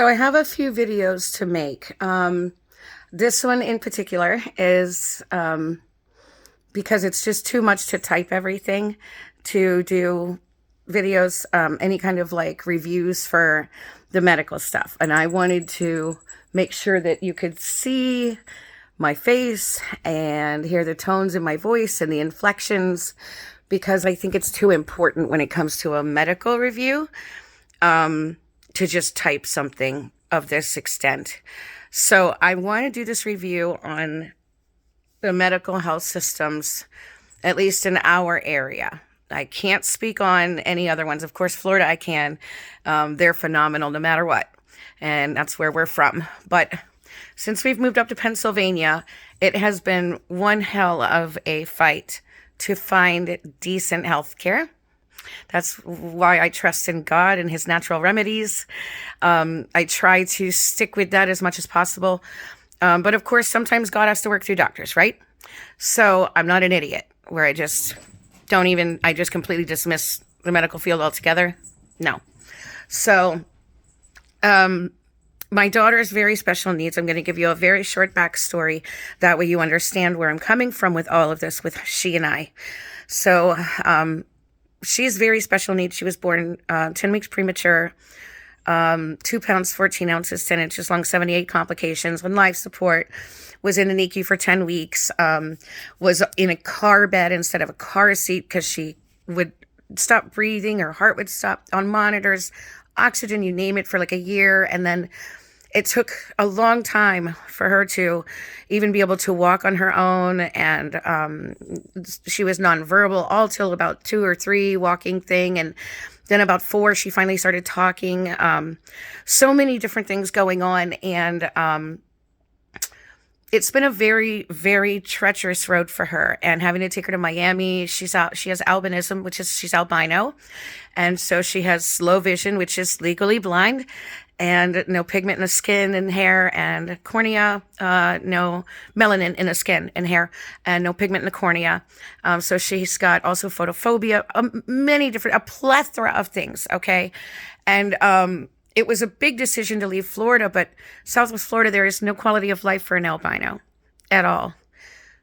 So I have a few videos to make. This one in particular is because it's just too much to type everything to do videos, any kind of like reviews for the medical stuff. And I wanted to make sure that you could see my face and hear the tones in my voice and the inflections, because I think it's too important when it comes to a medical review to just type something of this extent. So I want to do this review on the medical health systems, at least in our area. I can't speak on any other ones. Of course, Florida, I can. They're phenomenal no matter what. And that's where we're from. But since we've moved up to Pennsylvania, it has been one hell of a fight to find decent health care. That's why I trust in God and his natural remedies. I try to stick with that as much as possible. But of course, sometimes God has to work through doctors, right? So I'm not an idiot where I just completely dismiss the medical field altogether. No. So, my daughter's very special needs. I'm going to give you a very short backstory. That way you understand where I'm coming from with all of this, with she and I. So, she's very special needs. She was born 10 weeks premature, 2 pounds, 14 ounces, 10 inches long, 78 complications, on life support, was in the NICU for 10 weeks, was in a car bed instead of a car seat because she would stop breathing, her heart would stop, on monitors, oxygen, you name it, for like a year. And then it took a long time for her to even be able to walk on her own. And she was nonverbal all till about 2 or 3 walking thing. And then about 4, she finally started talking. So many different things going on. And it's been a very, very treacherous road for her. And having to take her to Miami, she has albinism, which is she's albino. And so she has low vision, which is legally blind, and no pigment in the skin and hair and cornea, no melanin in the skin and hair, and no pigment in the cornea. So she's got also photophobia, a plethora of things, okay? And it was a big decision to leave Florida, but Southwest Florida, there is no quality of life for an albino at all.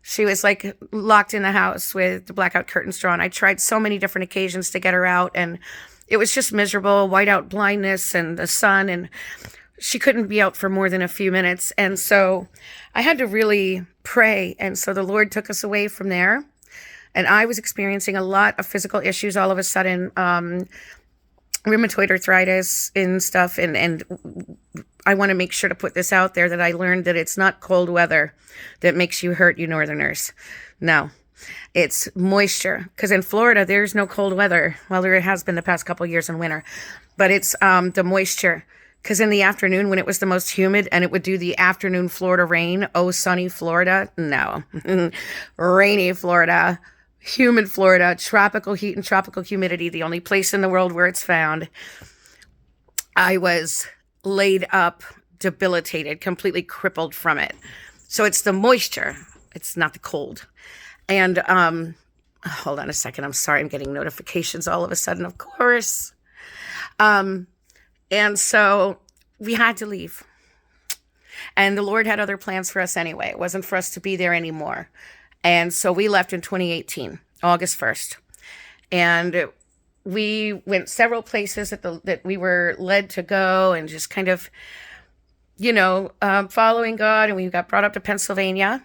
She was like locked in the house with the blackout curtains drawn. I tried so many different occasions to get her out, and it was just miserable, whiteout blindness and the sun, and she couldn't be out for more than a few minutes. And so I had to really pray. And so the Lord took us away from there. And I was experiencing a lot of physical issues all of a sudden, rheumatoid arthritis and stuff. And I want to make sure to put this out there, that I learned that it's not cold weather that makes you hurt, you Northerners. No. It's moisture, because in Florida, there's no cold weather. Well, there has been the past couple of years in winter, but it's the moisture, because in the afternoon when it was the most humid and it would do the afternoon Florida rain, oh, sunny Florida, no, rainy Florida, humid Florida, tropical heat and tropical humidity, the only place in the world where it's found. I was laid up, debilitated, completely crippled from it. So it's the moisture. It's not the cold. And hold on a second. I'm sorry. I'm getting notifications all of a sudden, of course. And so we had to leave. And the Lord had other plans for us anyway. It wasn't for us to be there anymore. And so we left in 2018, August 1st. And we went several places that we were led to go, and just kind of, following God. And we got brought up to Pennsylvania.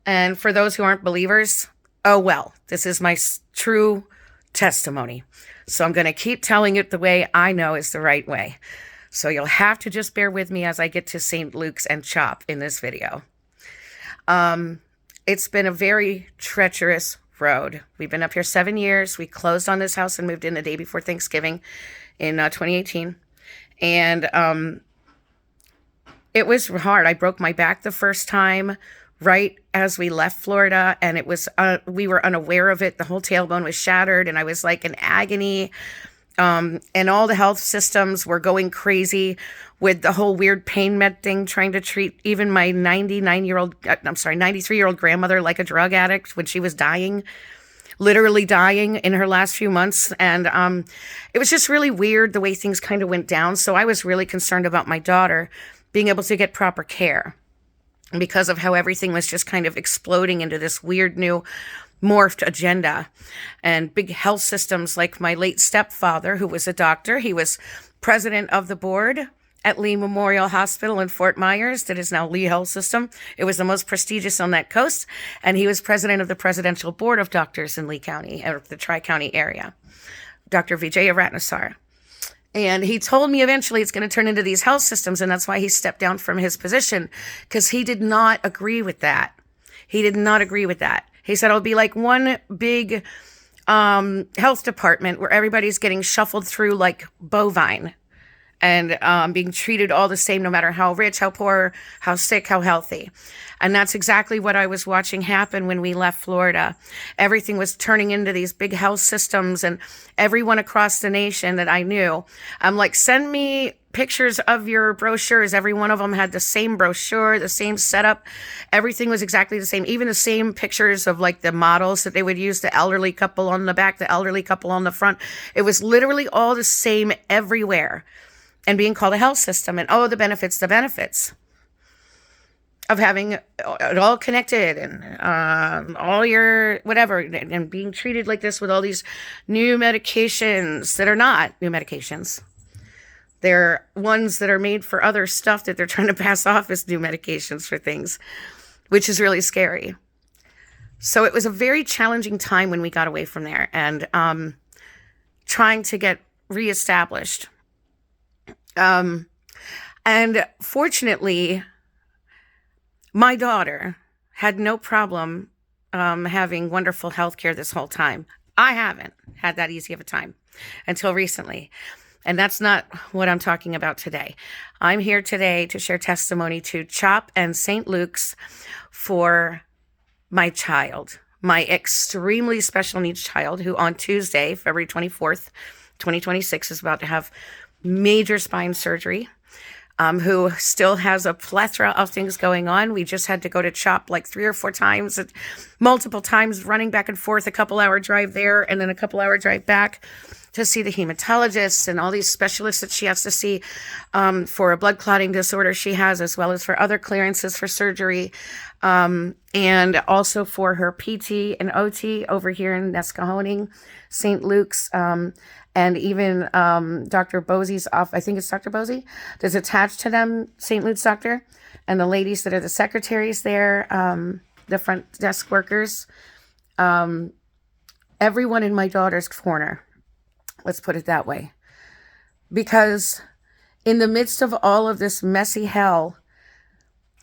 And for those who aren't believers, oh well, this is my true testimony. So I'm going to keep telling it the way I know is the right way. So you'll have to just bear with me as I get to St. Luke's and C.H.O.P in this video. It's been a very treacherous road. We've been up here 7 years. We closed on this house and moved in the day before Thanksgiving in 2018. And it was hard. I broke my back the first time, right as we left Florida, and it was we were unaware of it. The whole tailbone was shattered, and I was like in agony. And all the health systems were going crazy with the whole weird pain med thing, trying to treat even my 93-year-old grandmother like a drug addict when she was dying. literally dying in her last few months. And it was just really weird the way things kind of went down. So I was really concerned about my daughter being able to get proper care because of how everything was just kind of exploding into this weird new morphed agenda. And big health systems like my late stepfather, who was a doctor, he was president of the board at Lee Memorial Hospital in Fort Myers, that is now Lee Health System. It was the most prestigious on that coast. And he was president of the Presidential Board of Doctors in Lee County, or the Tri-County area, Dr. Vijaya Ratnasar. And he told me eventually it's going to turn into these health systems, and that's why he stepped down from his position, because he did not agree with that. He did not agree with that. He said it'll be like one big health department where everybody's getting shuffled through like bovine and being treated all the same, no matter how rich, how poor, how sick, how healthy. And that's exactly what I was watching happen when we left Florida. Everything was turning into these big health systems, and everyone across the nation that I knew, I'm like, send me pictures of your brochures. Every one of them had the same brochure, the same setup. Everything was exactly the same. Even the same pictures of like the models that they would use, the elderly couple on the back, the elderly couple on the front. It was literally all the same everywhere, and being called a health system. And oh, the benefits of having it all connected, and all your whatever, and being treated like this with all these new medications that are not new medications. They're ones that are made for other stuff that they're trying to pass off as new medications for things, which is really scary. So it was a very challenging time when we got away from there, and trying to get reestablished. And fortunately, my daughter had no problem having wonderful health care this whole time. I haven't had that easy of a time until recently. And that's not what I'm talking about today. I'm here today to share testimony to C.H.O.P and St. Luke's for my child, my extremely special needs child, who on Tuesday, February 24th, 2026, is about to have major spine surgery, who still has a plethora of things going on. We just had to go to C.H.O.P like 3 or 4 times, multiple times, running back and forth, a couple-hour drive there and then a couple-hour drive back to see the hematologists and all these specialists that she has to see for a blood clotting disorder she has, as well as for other clearances for surgery, and also for her PT and OT over here in Nescahoning, St. Luke's, and even Dr. Bosey's off. I think it's Dr. Bosey that's attached to them, St. Luke's doctor, and the ladies that are the secretaries there, the front desk workers, everyone in my daughter's corner. Let's put it that way. Because in the midst of all of this messy hell,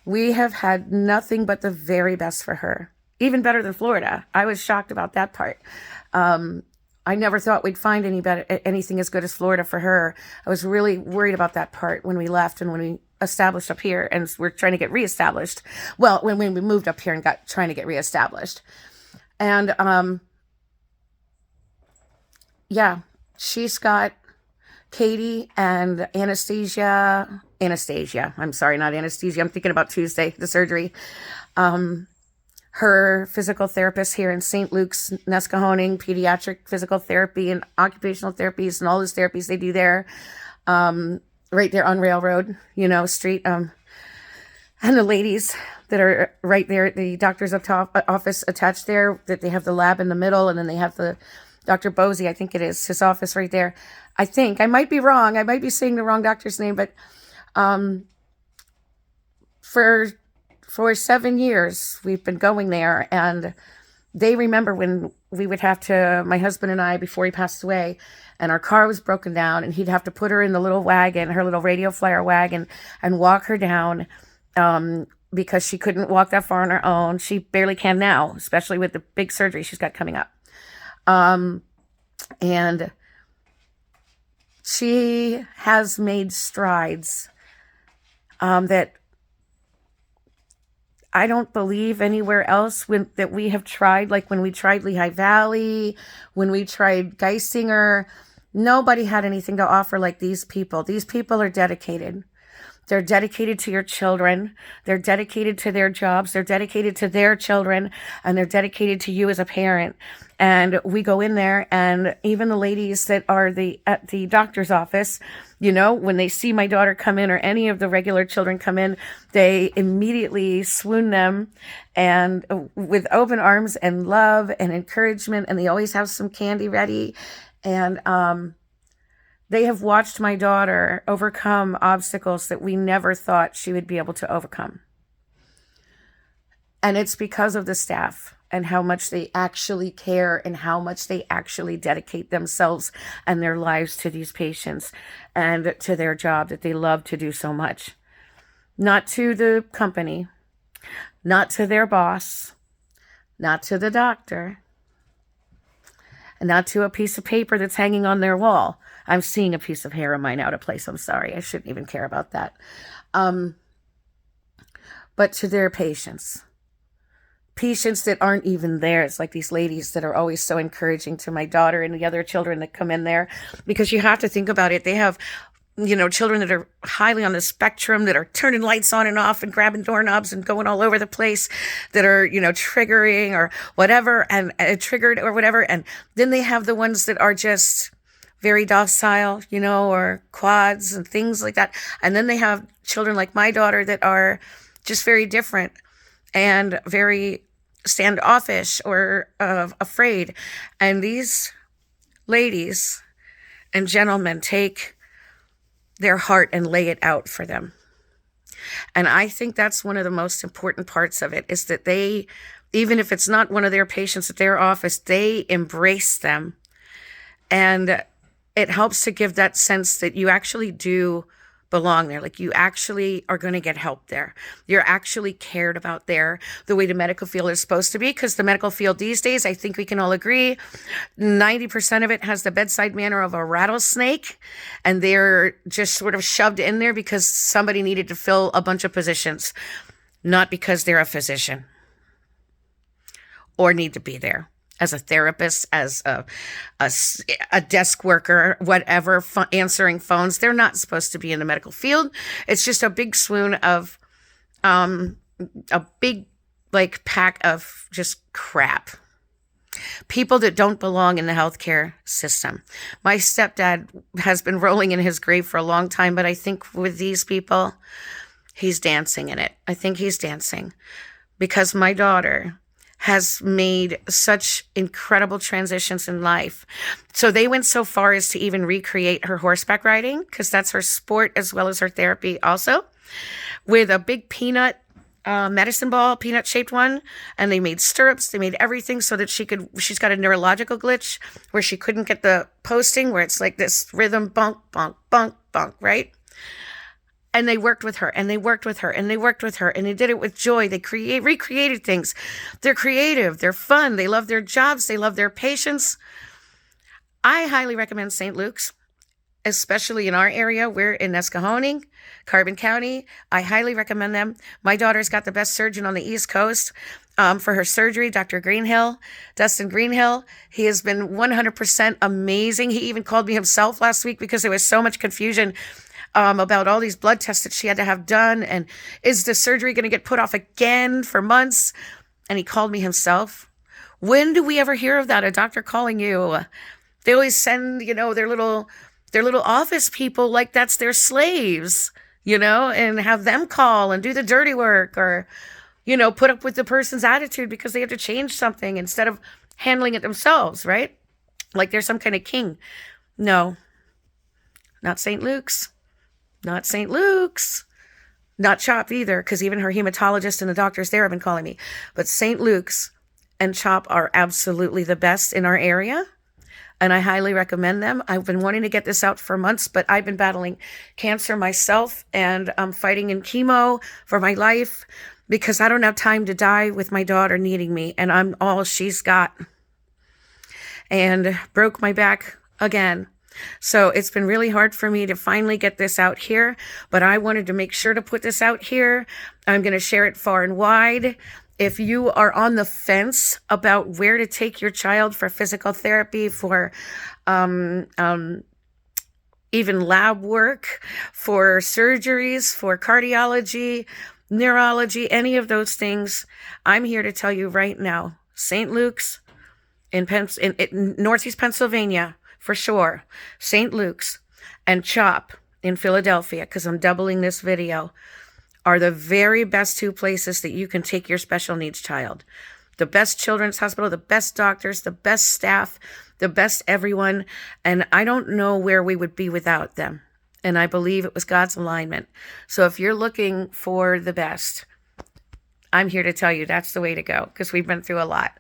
we have had nothing but the very best for her. Even better than Florida. I was shocked about that part. I never thought we'd find anything as good as Florida for her. I was really worried about that part when we left and when we established up here, and we're trying to get reestablished. Well, when we moved up here and trying to get reestablished. And yeah, she's got Katie and Anastasia. I'm sorry, not anesthesia. I'm thinking about Tuesday, the surgery. Her physical therapist here in St. Luke's, Nescahoning, pediatric physical therapy and occupational therapies and all those therapies they do there, right there on Railroad, Street. And the ladies that are right there, the doctor's office attached there, that they have the lab in the middle, and then they have the Dr. Bosey, I think it is, his office right there. I think, I might be wrong. I might be saying the wrong doctor's name, but for 7 years, we've been going there, and they remember when we would have to, my husband and I, before he passed away, and our car was broken down, and he'd have to put her in the little wagon, her little radio flyer wagon, and walk her down, because she couldn't walk that far on her own. She barely can now, especially with the big surgery she's got coming up. And she has made strides that I don't believe anywhere else that we have tried. Like when we tried Lehigh Valley, when we tried Geisinger, nobody had anything to offer like these people. These people are dedicated They're dedicated to your children. They're dedicated to their jobs. They're dedicated to their children, and they're dedicated to you as a parent. And we go in there, and even the ladies that are at the doctor's office, when they see my daughter come in or any of the regular children come in, they immediately swoon them and with open arms and love and encouragement. And they always have some candy ready. And, they have watched my daughter overcome obstacles that we never thought she would be able to overcome. And it's because of the staff and how much they actually care and how much they actually dedicate themselves and their lives to these patients and to their job that they love to do so much. Not to the company, not to their boss, not to the doctor, and not to a piece of paper that's hanging on their wall. I'm seeing a piece of hair of mine out of place. I'm sorry. I shouldn't even care about that. But to their patients that aren't even there. It's like these ladies that are always so encouraging to my daughter and the other children that come in there, because you have to think about it. They have, children that are highly on the spectrum, that are turning lights on and off and grabbing doorknobs and going all over the place, that are, triggering or whatever, and triggered or whatever. And then they have the ones that are just very docile, or quads and things like that. And then they have children like my daughter that are just very different and very standoffish or afraid. And these ladies and gentlemen take their heart and lay it out for them. And I think that's one of the most important parts of it, is that they, even if it's not one of their patients at their office, they embrace them. And it helps to give that sense that you actually do belong there. Like, you actually are going to get help there. You're actually cared about there the way the medical field is supposed to be. Because the medical field these days, I think we can all agree, 90% of it has the bedside manner of a rattlesnake. And they're just sort of shoved in there because somebody needed to fill a bunch of positions, not because they're a physician or need to be there as a therapist, as a desk worker, whatever, answering phones. They're not supposed to be in the medical field. It's just a big swoon of a big pack of just crap. People that don't belong in the healthcare system. My stepdad has been rolling in his grave for a long time, but I think with these people, he's dancing in it. I think he's dancing because my daughter has made such incredible transitions in life. So they went so far as to even recreate her horseback riding, because that's her sport as well as her therapy also, with a big peanut medicine ball, peanut shaped one. And they made stirrups, they made everything so that she's got a neurological glitch where she couldn't get the posting, where it's like this rhythm, bunk, bunk, bunk, bunk, right? And they worked with her, and they worked with her, and they worked with her, and they did it with joy. They recreated things. They're creative. They're fun. They love their jobs. They love their patients. I highly recommend St. Luke's, especially in our area. We're in Nescahoning, Carbon County. I highly recommend them. My daughter's got the best surgeon on the East Coast for her surgery, Dr. Greenhill, Dustin Greenhill. He has been 100% amazing. He even called me himself last week because there was so much confusion about all these blood tests that she had to have done. And is the surgery going to get put off again for months? And he called me himself. When do we ever hear of that? A doctor calling you? They always send, their little office people like that's their slaves, and have them call and do the dirty work, or, put up with the person's attitude because they have to change something instead of handling it themselves, right? Like they're some kind of king. No, not St. Luke's. Not St. Luke's, not C.H.O.P either, because even her hematologist and the doctors there have been calling me. But St. Luke's and C.H.O.P are absolutely the best in our area, and I highly recommend them. I've been wanting to get this out for months, but I've been battling cancer myself, and I'm fighting in chemo for my life because I don't have time to die with my daughter needing me, and I'm all she's got. And broke my back again. So it's been really hard for me to finally get this out here, but I wanted to make sure to put this out here. I'm going to share it far and wide. If you are on the fence about where to take your child for physical therapy, for even lab work, for surgeries, for cardiology, neurology, any of those things. I'm here to tell you right now, St. Luke's in Northeast Pennsylvania, for sure, St. Luke's and C.H.O.P in Philadelphia, because I'm doubling this video, are the very best two places that you can take your special needs child. The best children's hospital, the best doctors, the best staff, the best everyone. And I don't know where we would be without them. And I believe it was God's alignment. So if you're looking for the best, I'm here to tell you that's the way to go, because we've been through a lot.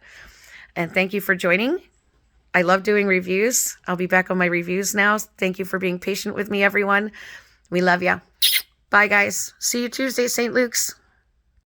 And thank you for joining. I love doing reviews. I'll be back on my reviews now. Thank you for being patient with me, everyone. We love you. Bye, guys. See you Tuesday, St. Luke's.